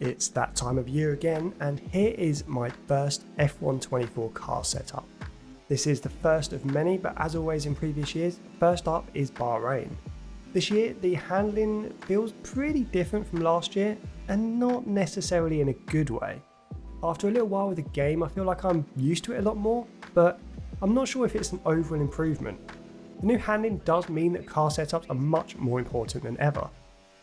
It's that time of year again, and here is my first F124 car setup. This is the first of many, but as always in previous years, first up is Bahrain. This year, the handling feels pretty different from last year, and not necessarily in a good way. After a little while with the game, I feel like I'm used to it a lot more, but I'm not sure if it's an overall improvement. The new handling does mean that car setups are much more important than ever.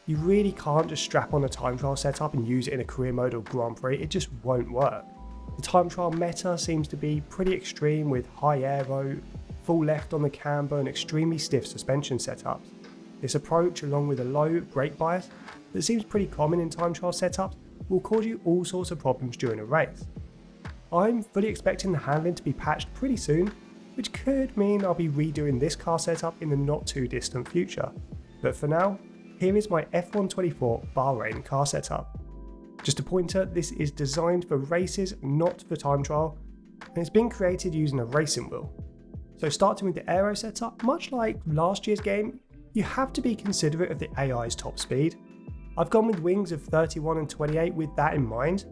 You really can't just strap on a time trial setup and use it in a career mode or Grand Prix, it just won't work. The time trial meta seems to be pretty extreme with high aero, full left on the camber and extremely stiff suspension setups. This approach, along with a low brake bias that seems pretty common in time trial setups, will cause you all sorts of problems during a race. I'm fully expecting the handling to be patched pretty soon, which could mean I'll be redoing this car setup in the not too distant future. But for now, here is my F124 Bahrain car setup. Just a pointer, this is designed for races, not for time trial, and it's been created using a racing wheel. So starting with the aero setup, much like last year's game, you have to be considerate of the AI's top speed. I've gone with wings of 31 and 28 with that in mind.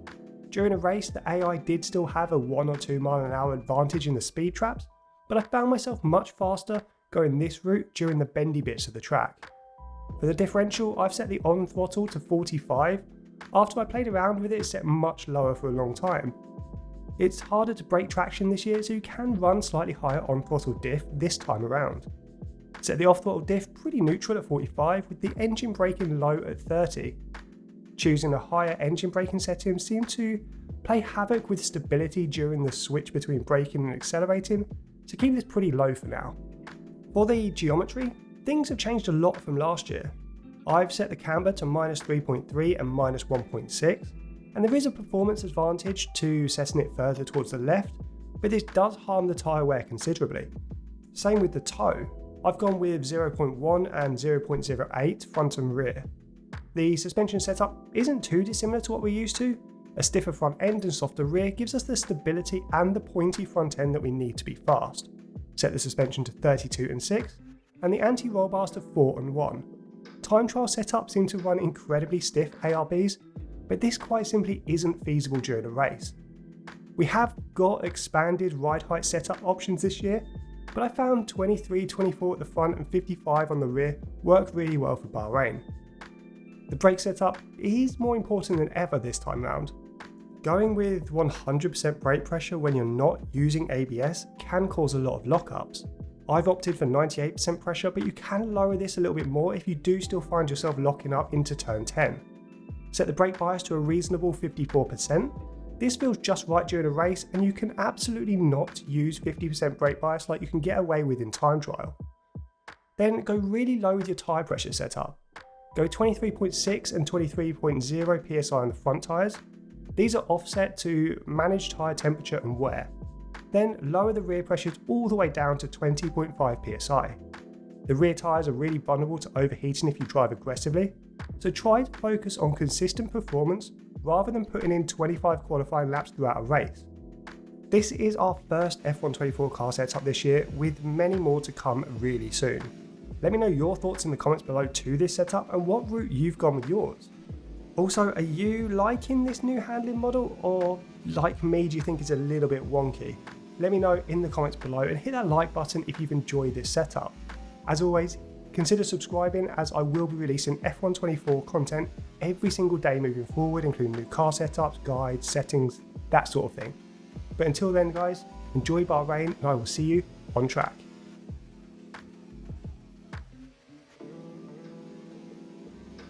During a race, the AI did still have a 1 or 2 mile an hour advantage in the speed traps, but I found myself much faster going this route during the bendy bits of the track. For the differential, I've set the on throttle to 45. After I played around with it, it's set much lower for a long time. It's harder to break traction this year, so you can run slightly higher on throttle diff this time around. Set the off throttle diff pretty neutral at 45 with the engine braking low at 30. Choosing a higher engine braking setting seemed to play havoc with stability during the switch between braking and accelerating, so keep this pretty low for now. For the geometry, things have changed a lot from last year. I've set the camber to -3.3 and -1.6, and there is a performance advantage to setting it further towards the left, but this does harm the tyre wear considerably. Same with the toe. I've gone with 0.1 and 0.08 front and rear. The suspension setup isn't too dissimilar to what we're used to. A stiffer front end and softer rear gives us the stability and the pointy front end that we need to be fast. Set the suspension to 32 and 6, and the anti-roll bars to 4 and 1. Time trial setups seem to run incredibly stiff ARBs, but this quite simply isn't feasible during a race. We have got expanded ride height setup options this year, but I found 23, 24 at the front and 55 on the rear work really well for Bahrain. The brake setup is more important than ever this time round. Going with 100% brake pressure when you're not using ABS can cause a lot of lockups. I've opted for 98% pressure, but you can lower this a little bit more if you do still find yourself locking up into turn 10. Set the brake bias to a reasonable 54%. This feels just right during a race, and you can absolutely not use 50% brake bias like you can get away with in time trial. Then go really low with your tyre pressure setup. Go 23.6 and 23.0 psi on the front tyres. These are offset to manage tyre temperature and wear. Then lower the rear pressures all the way down to 20.5 psi. The rear tyres are really vulnerable to overheating if you drive aggressively, so try to focus on consistent performance rather than putting in 25 qualifying laps throughout a race. This is our first F124 car setup this year, with many more to come really soon. Let me know your thoughts in the comments below to this setup and what route you've gone with yours. Also, are you liking this new handling model, or like me, do you think it's a little bit wonky? Let me know in the comments below and hit that like button if you've enjoyed this setup. As always, consider subscribing, as I will be releasing F124 content every single day moving forward, including new car setups, guides, settings, that sort of thing. But until then guys, enjoy Bahrain and I will see you on track.